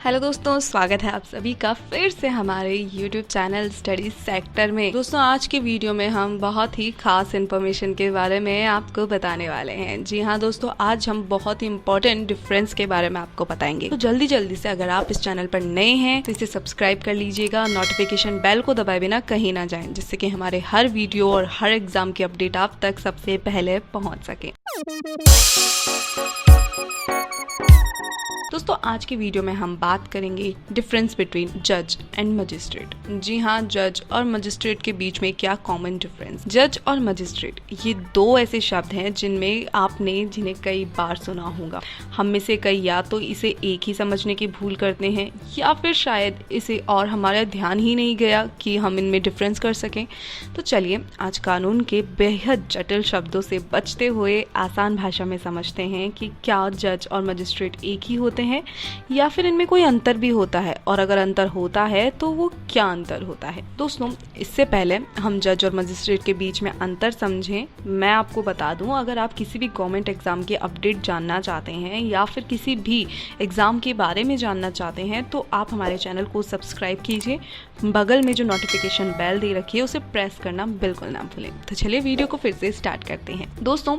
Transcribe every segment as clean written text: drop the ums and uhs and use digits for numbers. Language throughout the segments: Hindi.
हेलो दोस्तों, स्वागत है आप सभी का फिर से हमारे यूट्यूब चैनल स्टडी सेक्टर में। दोस्तों, आज के वीडियो में हम बहुत ही खास इन्फॉर्मेशन के बारे में आपको बताने वाले हैं। जी हाँ दोस्तों, आज हम बहुत ही इंपॉर्टेंट डिफरेंस के बारे में आपको बताएंगे। तो जल्दी से अगर आप इस चैनल पर नए हैं तो इसे सब्सक्राइब कर लीजिएगा, नोटिफिकेशन बेल को दबाए बिना कहीं ना जाएं, जिससे कि हमारे हर वीडियो और हर एग्जाम की अपडेट आप तक सबसे पहले पहुँच सके। दोस्तों, आज के वीडियो में हम बात करेंगे डिफरेंस बिटवीन जज एंड मजिस्ट्रेट। जी हाँ, जज और मजिस्ट्रेट के बीच में क्या कॉमन डिफरेंस। जज और मजिस्ट्रेट ये दो ऐसे शब्द हैं जिन्हें कई बार सुना होगा। हम में से कई या तो इसे एक ही समझने की भूल करते हैं या फिर शायद इसे और हमारा ध्यान ही नहीं गया कि हम इनमें डिफरेंस कर सकें। तो चलिए आज कानून के बेहद जटिल शब्दों से बचते हुए आसान भाषा में समझते हैं कि क्या जज और मजिस्ट्रेट एक ही होते हैं या फिर इनमें कोई अंतर भी होता है, और अगर अंतर होता है तो वो क्या अंतर होता है। दोस्तों, इससे पहले हम जज और मजिस्ट्रेट के बीच में अंतर समझें, मैं आपको बता दूं, अगर आप किसी भी गवर्नमेंट एग्जाम के अपडेट जानना चाहते हैं या फिर किसी भी एग्जाम के बारे में जानना चाहते हैं तो आप हमारे चैनल को सब्सक्राइब कीजिए। बगल में जो नोटिफिकेशन बेल दे रखी है उसे प्रेस करना बिल्कुल ना भूलें। तो चलिए वीडियो को फिर से स्टार्ट करते हैं। दोस्तों,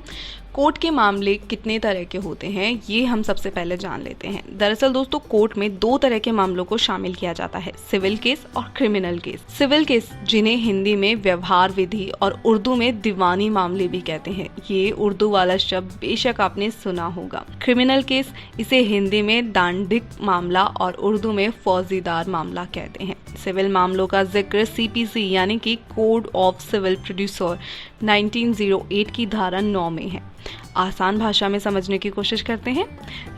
कोर्ट के मामले कितने तरह के होते हैं ये हम सबसे पहले जान लेते हैं। दरअसल दोस्तों, कोर्ट में दो तरह के मामलों को शामिल किया जाता है, सिविल केस और क्रिमिनल केस। सिविल केस, जिन्हें हिंदी में व्यवहार विधि और उर्दू में दीवानी मामले भी कहते हैं, ये उर्दू वाला शब्द बेशक आपने सुना होगा। क्रिमिनल केस, इसे हिंदी में दांडिक मामला और उर्दू में फौजीदार मामला कहते हैं। सिविल मामलों का जिक्र सीपीसी यानी कि कोड ऑफ सिविल प्रोसीजर 1908 की धारा 9 में है। आसान भाषा में समझने की कोशिश करते हैं।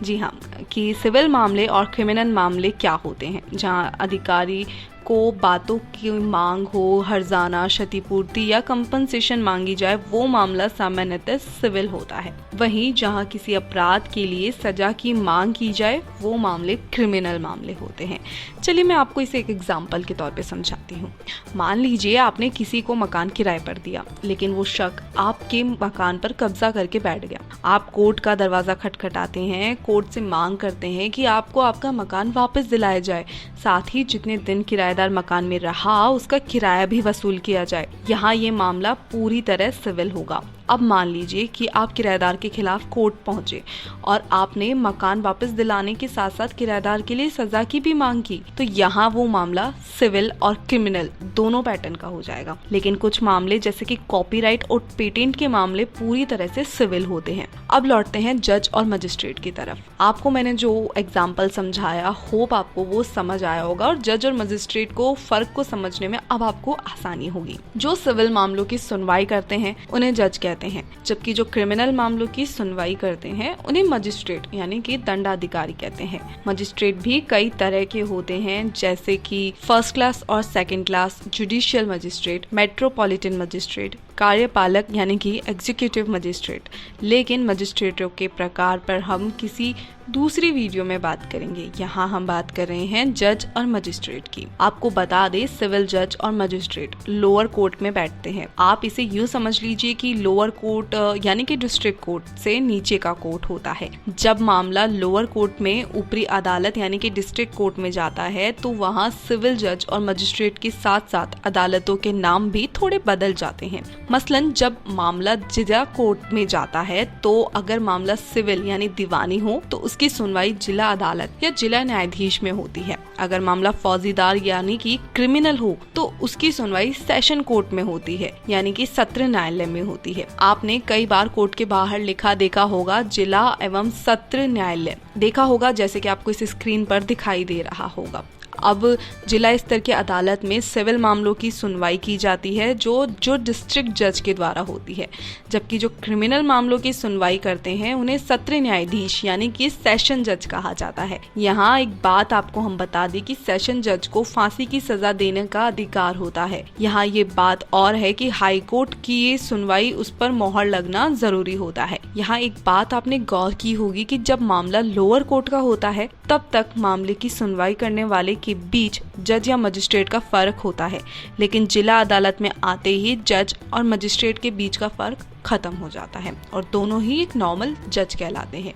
जी हाँ, कि सिविल मामले और क्रिमिनल मामले क्या होते हैं। जहाँ अधिकारी को बातों की मांग हो, हर्जाना, क्षतिपूर्ति या कंपनसेशन मांगी जाए, वो मामला सामान्यतः सिविल होता है। वहीं जहां किसी अपराध के लिए सजा की मांग की जाए, वो मामले क्रिमिनल मामले होते हैं। चलिए मैं आपको इसे एक एग्जाम्पल के तौर पे समझाती हूँ। मान लीजिए आपने किसी को मकान किराए पर दिया, लेकिन वो शख्स आपके मकान पर कब्जा करके बैठ गया। आप कोर्ट का दरवाजा खटखटाते हैं, कोर्ट से मांग करते हैं कि आपको आपका मकान वापस दिलाया जाए, साथ ही जितने दिन किराएदार मकान में रहा उसका किराया भी वसूल किया जाए। यहाँ ये मामला पूरी तरह सिविल होगा। अब मान लीजिए कि आप किराएदार के खिलाफ कोर्ट पहुंचे और आपने मकान वापस दिलाने के साथ साथ किराएदार के लिए सजा की भी मांग की, तो यहाँ वो मामला सिविल और क्रिमिनल दोनों पैटर्न का हो जाएगा। लेकिन कुछ मामले जैसे कि कॉपीराइट और पेटेंट के मामले पूरी तरह से सिविल होते हैं। अब लौटते हैं जज और मजिस्ट्रेट की तरफ। आपको मैंने जो एग्जाम्पल समझाया, होप आपको वो समझ आया होगा और जज और मजिस्ट्रेट को फर्क को समझने में अब आपको आसानी होगी। जो सिविल मामलों की सुनवाई करते हैं उन्हें जज कहते हैं, जबकि जो क्रिमिनल मामलों की सुनवाई करते हैं उन्हें मजिस्ट्रेट यानी कि दंडाधिकारी कहते हैं। मजिस्ट्रेट भी कई तरह के होते हैं, जैसे कि फर्स्ट क्लास और second class judicial magistrate, metropolitan magistrate, कार्यपालक यानी कि एग्जीक्यूटिव मजिस्ट्रेट। लेकिन मजिस्ट्रेटों के प्रकार पर हम किसी दूसरी वीडियो में बात करेंगे। यहाँ हम बात कर रहे हैं जज और मजिस्ट्रेट की। आपको बता दें, सिविल जज और मजिस्ट्रेट लोअर कोर्ट में बैठते हैं। आप इसे यूँ समझ लीजिए कि लोअर कोर्ट यानी कि डिस्ट्रिक्ट कोर्ट से नीचे का कोर्ट होता है। जब मामला लोअर कोर्ट में ऊपरी अदालत यानी कि डिस्ट्रिक्ट कोर्ट में जाता है तो वहाँ सिविल जज और मजिस्ट्रेट के साथ साथ अदालतों के नाम भी थोड़े बदल जाते हैं। मसलन जब मामला जिला कोर्ट में जाता है तो अगर मामला सिविल यानी दीवानी हो तो उसकी सुनवाई जिला अदालत या जिला न्यायाधीश में होती है। अगर मामला फौजीदार यानी कि क्रिमिनल हो तो उसकी सुनवाई सेशन कोर्ट में होती है, यानी कि सत्र न्यायालय में होती है। आपने कई बार कोर्ट के बाहर लिखा देखा होगा जिला एवं सत्र न्यायालय, देखा होगा जैसे कि आपको इस स्क्रीन पर दिखाई दे रहा होगा। अब जिला स्तर के अदालत में सिविल मामलों की सुनवाई की जाती है जो डिस्ट्रिक्ट जज के द्वारा होती है, जबकि जो क्रिमिनल मामलों की सुनवाई करते हैं उन्हें सत्र न्यायाधीश यानी कि सेशन जज कहा जाता है। यहाँ एक बात आपको हम बता दें कि सेशन जज को फांसी की सजा देने का अधिकार होता है। यहाँ ये बात और है कि हाई कोर्ट की ये सुनवाई उस पर मोहर लगना जरूरी होता है। यहाँ एक बात आपने गौर की होगी कि जब मामला लोअर कोर्ट का होता है तब तक मामले की सुनवाई करने वाले के बीच जज या मजिस्ट्रेट का फर्क होता है, लेकिन जिला अदालत में आते ही जज और मजिस्ट्रेट के बीच का फर्क खत्म हो जाता है और दोनों ही एक नॉर्मल जज कहलाते हैं।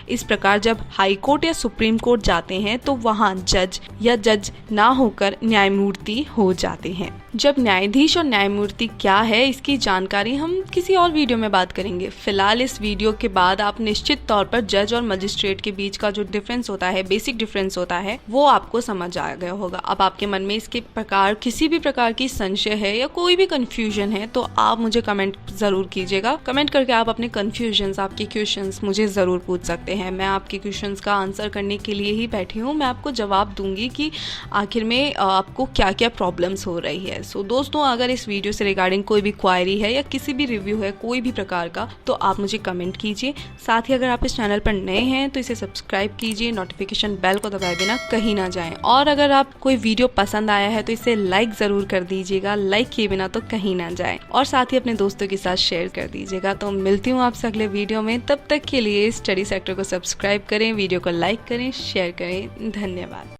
इस प्रकार जब हाई कोर्ट या सुप्रीम कोर्ट जाते हैं तो वहाँ जज या जज ना होकर न्यायमूर्ति हो जाते हैं। जब न्यायाधीश और न्यायमूर्ति क्या है इसकी जानकारी हम किसी और वीडियो में बात करेंगे। फिलहाल इस वीडियो के बाद आप निश्चित तौर पर जज और मजिस्ट्रेट के बीच का जो डिफरेंस होता है, बेसिक डिफरेंस होता है, वो आपको समझ आ गया होगा। अब आपके मन में इसके प्रकार किसी भी प्रकार की संशय है या कोई भी कंफ्यूजन है तो आप मुझे कमेंट जरूर कीजिएगा। कमेंट करके आप अपने कंफ्यूजन, आपके क्वेश्चंस मुझे जरूर पूछ सकते हैं। मैं आपके क्वेश्चंस का आंसर करने के लिए ही बैठी हूँ। मैं आपको जवाब दूंगी कि आखिर में आपको क्या क्या प्रॉब्लम्स हो रही है। सो दोस्तों, अगर इस वीडियो से रिगार्डिंग कोई भी क्वायरी है या किसी भी रिव्यू है कोई भी प्रकार का तो आप मुझे कमेंट कीजिए। साथ ही अगर आप इस चैनल पर नए हैं तो इसे सब्सक्राइब कीजिए, नोटिफिकेशन बेल को दबाए बिना कहीं ना जाएं। और अगर आप कोई वीडियो पसंद आया है तो इसे लाइक जरूर कर दीजिएगा, लाइक किए बिना तो कहीं ना जाएं। और साथ ही अपने दोस्तों के साथ शेयर कर दीजिएगा। तो मिलती हूँ आपसे अगले वीडियो में, तब तक के लिए स्टडी सेक्टर को सब्सक्राइब करें, वीडियो को लाइक करें, शेयर करें। धन्यवाद।